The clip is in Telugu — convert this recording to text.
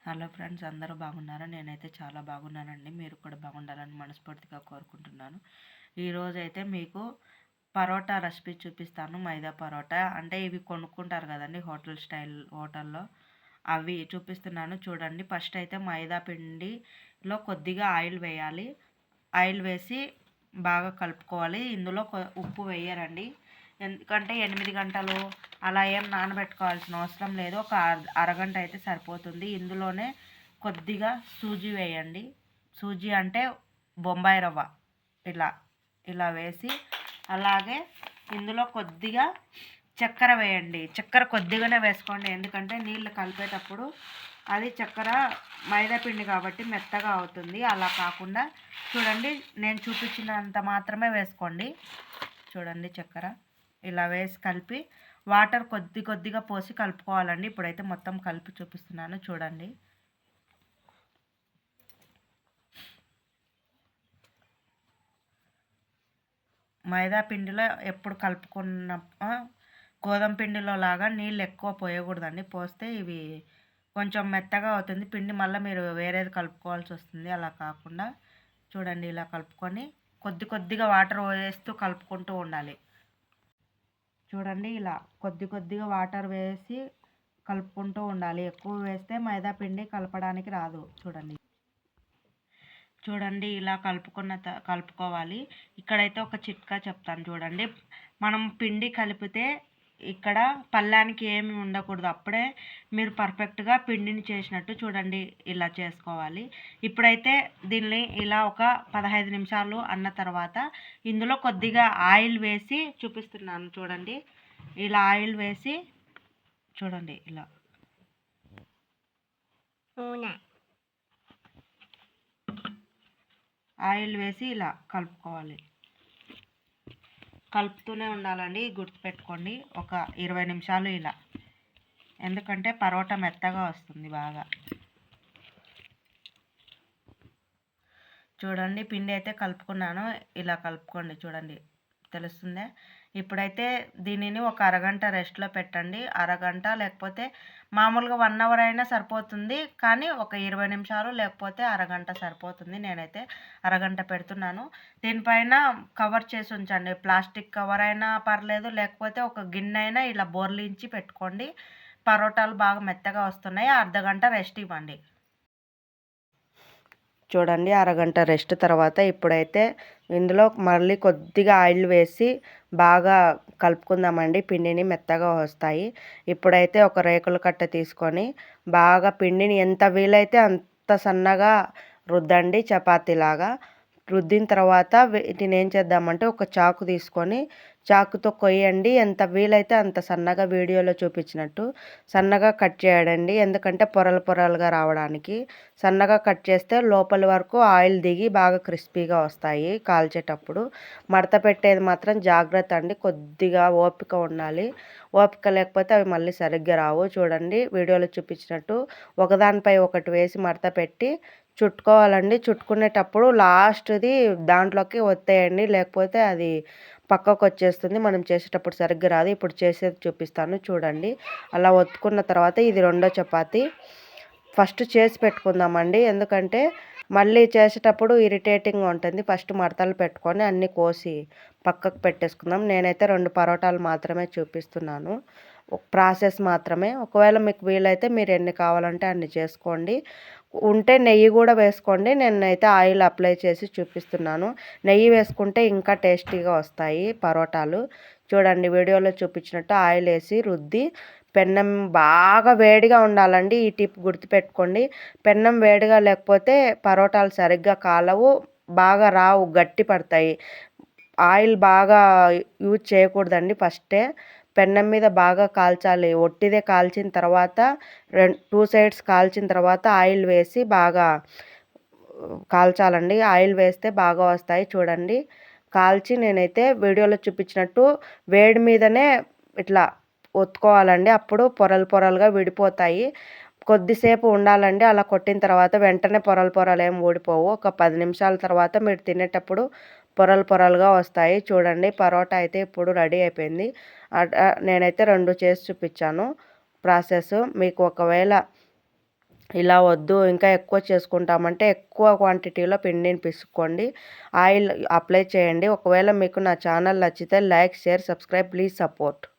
హలో ఫ్రెండ్స్, అందరూ బాగున్నారా? నేనైతే చాలా బాగున్నానండి. మీరు కూడా బాగుండాలని మనస్ఫూర్తిగా కోరుకుంటున్నాను. ఈరోజైతే మీకు పరోటా రెసిపీ చూపిస్తాను. మైదా పరోటా అంటే ఇవి కొనుక్కుంటారు కదండి హోటల్లో అవి చూపిస్తున్నాను చూడండి. ఫస్ట్ అయితే మైదా పిండిలో కొద్దిగా ఆయిల్ వేయాలి. ఆయిల్ వేసి బాగా కలుపుకోవాలి. ఇందులో ఉప్పు వేయరండి, ఎందుకంటే 8 గంటలు అలా ఏం నానబెట్టుకోవాల్సిన అవసరం లేదు. ఒక అరగంట అయితే సరిపోతుంది. ఇందులోనే కొద్దిగా సూజీ వేయండి. సూజీ అంటే బొంబాయి రవ్వ, ఇలా ఇలా వేసి, అలాగే ఇందులో కొద్దిగా చక్కెర వేయండి. చక్కెర కొద్దిగానే వేసుకోండి, ఎందుకంటే నీళ్ళు కలిపేటప్పుడు అది చక్కెర మైదా పిండి కాబట్టి మెత్తగా అవుతుంది. అలా కాకుండా చూడండి, నేను చూపించినంత మాత్రమే వేసుకోండి. చూడండి, చక్కెర ఇలా వేసి కలిపి వాటర్ కొద్దిగా పోసి కలుపుకోవాలండి. ఇప్పుడైతే మొత్తం కలిపి చూపిస్తున్నాను చూడండి. మైదా పిండిలో ఎప్పుడు కలుపుకున్న గోధుమ పిండిలో లాగా నీళ్ళు ఎక్కువ పోయకూడదండి. పోస్తే ఇవి కొంచెం మెత్తగా అవుతుంది పిండి, మళ్ళీ మీరు వేరేది కలుపుకోవాల్సి వస్తుంది. అలా కాకుండా చూడండి, ఇలా కలుపుకొని కొద్దిగా వాటర్ వేస్తూ కలుపుకుంటూ ఉండాలి. చూడండి, ఇలా కొద్దిగా వాటర్ వేసి కలుపుకుంటూ ఉండాలి. ఎక్కువ వేస్తే మైదా పిండి కలపడానికి రాదు. చూడండి ఇలా కలుపుకోవాలి. ఇక్కడైతే ఒక చిట్కా చెప్తాను చూడండి. మనం పిండి కలిపితే ఇక్కడ పళ్ళానికి ఏమి ఉండకూడదు. అప్పుడే మీరు పర్ఫెక్ట్గా పిండిని చేసినట్టు. చూడండి, ఇలా చేసుకోవాలి. ఇప్పుడైతే దీన్ని ఇలా ఒక 15 నిమిషాలు అన్న తర్వాత ఇందులో కొద్దిగా ఆయిల్ వేసి చూపిస్తున్నాను చూడండి. ఇలా ఆయిల్ వేసి చూడండి, ఇలా ఆయిల్ వేసి ఇలా కలుపుకోవాలి. కలుపుతూనే ఉండాలండి, గుర్తుపెట్టుకోండి. ఒక 20 నిమిషాలు ఇలా, ఎందుకంటే పరోటా మెత్తగా వస్తుంది బాగా. చూడండి, పిండి అయితే కలుపుకున్నాను. ఇలా కలుపుకోండి, చూడండి తెలుస్తుందే. ఇప్పుడైతే దీనిని ఒక అరగంట రెస్ట్లో పెట్టండి. అరగంట లేకపోతే మామూలుగా 1 అవర్ అయినా సరిపోతుంది, కానీ ఒక 20 నిమిషాలు లేకపోతే అరగంట సరిపోతుంది. నేనైతే అరగంట పెడుతున్నాను. దీనిపైన కవర్ చేసి ఉంచండి. ప్లాస్టిక్ కవర్ అయినా పర్లేదు, లేకపోతే ఒక గిన్నె అయినా ఇలా బోర్లించి పెట్టుకోండి. పరోటాలు బాగా మెత్తగా వస్తున్నాయి. అర్ధగంట రెస్ట్ ఇవ్వండి. చూడండి, అరగంట రెస్ట్ తర్వాత ఇప్పుడైతే ఇందులో మళ్ళీ కొద్దిగా ఆయిల్ వేసి బాగా కలుపుకుందామండి. పిండిని మెత్తగా వస్తాయి. ఇప్పుడైతే ఒక రేకుల కట్ట తీసుకొని బాగా పిండిని ఎంత వీలైతే అంత సన్నగా రుద్దండి, చపాతీలాగా. రుద్దిన తర్వాత వీటిని ఏం చేద్దామంటే ఒక చాకు తీసుకొని చాకుతో కొయ్యండి. ఎంత వీలైతే అంత సన్నగా, వీడియోలో చూపించినట్టు సన్నగా కట్ చేయడండి. ఎందుకంటే పొరలుగా రావడానికి సన్నగా కట్ చేస్తే లోపలి వరకు ఆయిల్ దిగి బాగా క్రిస్పీగా వస్తాయి కాల్చేటప్పుడు. మడత పెట్టేది మాత్రం జాగ్రత్త అండి, కొద్దిగా ఓపిక ఉండాలి. ఓపిక లేకపోతే అవి మళ్ళీ సరిగ్గా రావు. చూడండి, వీడియోలో చూపించినట్టు ఒకదానిపై ఒకటి వేసి మడత పెట్టి చుట్టుకోవాలండి. చుట్టుకునేటప్పుడు లాస్ట్ది దాంట్లోకి ఒత్తేయండి, లేకపోతే అది పక్కకు వచ్చేస్తుంది. మనం చేసేటప్పుడు సరిగ్గా రాదు. ఇప్పుడు చేసేది చూపిస్తాను చూడండి. అలా ఒత్తుకున్న తర్వాత ఇది రెండో చపాతీ ఫస్ట్ చేసి పెట్టుకుందామండి, ఎందుకంటే మళ్ళీ చేసేటప్పుడు ఇరిటేటింగ్గా ఉంటుంది. ఫస్ట్ మడతలు పెట్టుకొని అన్నీ కోసి పక్కకు పెట్టేసుకుందాం. నేనైతే 2 పరోటాలు మాత్రమే చూపిస్తున్నాను, ప్రాసెస్ మాత్రమే. ఒకవేళ మీకు వీలైతే మీరు ఎన్ని కావాలంటే అన్ని చేసుకోండి. ఉంటే నెయ్యి కూడా వేసుకోండి. నేనైతే ఆయిల్ అప్లై చేసి చూపిస్తున్నాను. నెయ్యి వేసుకుంటే ఇంకా టేస్టీగా వస్తాయి పరోటాలు. చూడండి, వీడియోలో చూపించినట్టు ఆయిల్ వేసి రుద్ది పెన్నం బాగా వేడిగా ఉండాలండి. ఈ టిప్ గుర్తుపెట్టుకోండి. పెన్నం వేడిగా లేకపోతే పరోటాలు సరిగ్గా కాలవు, బాగా రావు, గట్టి పడతాయి. ఆయిల్ బాగా యూజ్ చేయకూడదండి. ఫస్టే పెన్నం మీద బాగా కాల్చాలి. ఒట్టిదే కాల్చిన తర్వాత 2 సైడ్స్ కాల్చిన తర్వాత ఆయిల్ వేసి బాగా కాల్చాలండి. ఆయిల్ వేస్తే బాగా వస్తాయి. చూడండి, కాల్చి నేనైతే వీడియోలో చూపించినట్టు వేడి మీదనే ఇట్లా ఒత్తుకోవాలండి. అప్పుడు పొరలుగా విడిపోతాయి. కొద్దిసేపు ఉండాలండి. అలా కొట్టిన తర్వాత వెంటనే పొరలు ఏం ఊడిపోవు. ఒక 10 నిమిషాల తర్వాత మీరు తినేటప్పుడు పొరలుగా వస్తాయి. చూడండి, పరోటా అయితే ఇప్పుడు రెడీ అయిపోయింది. నేనైతే 2 చేసి చూపించాను ప్రాసెస్. మీకు ఒకవేళ ఇలా వద్దు ఇంకా ఎక్కువ చేసుకుంటామంటే ఎక్కువ క్వాంటిటీలో పిండిని పిసుక్కోండి. ఆయిల్ అప్లై చేయండి. ఒకవేళ మీకు నా ఛానల్ నచ్చితే like, share, subscribe. Please support.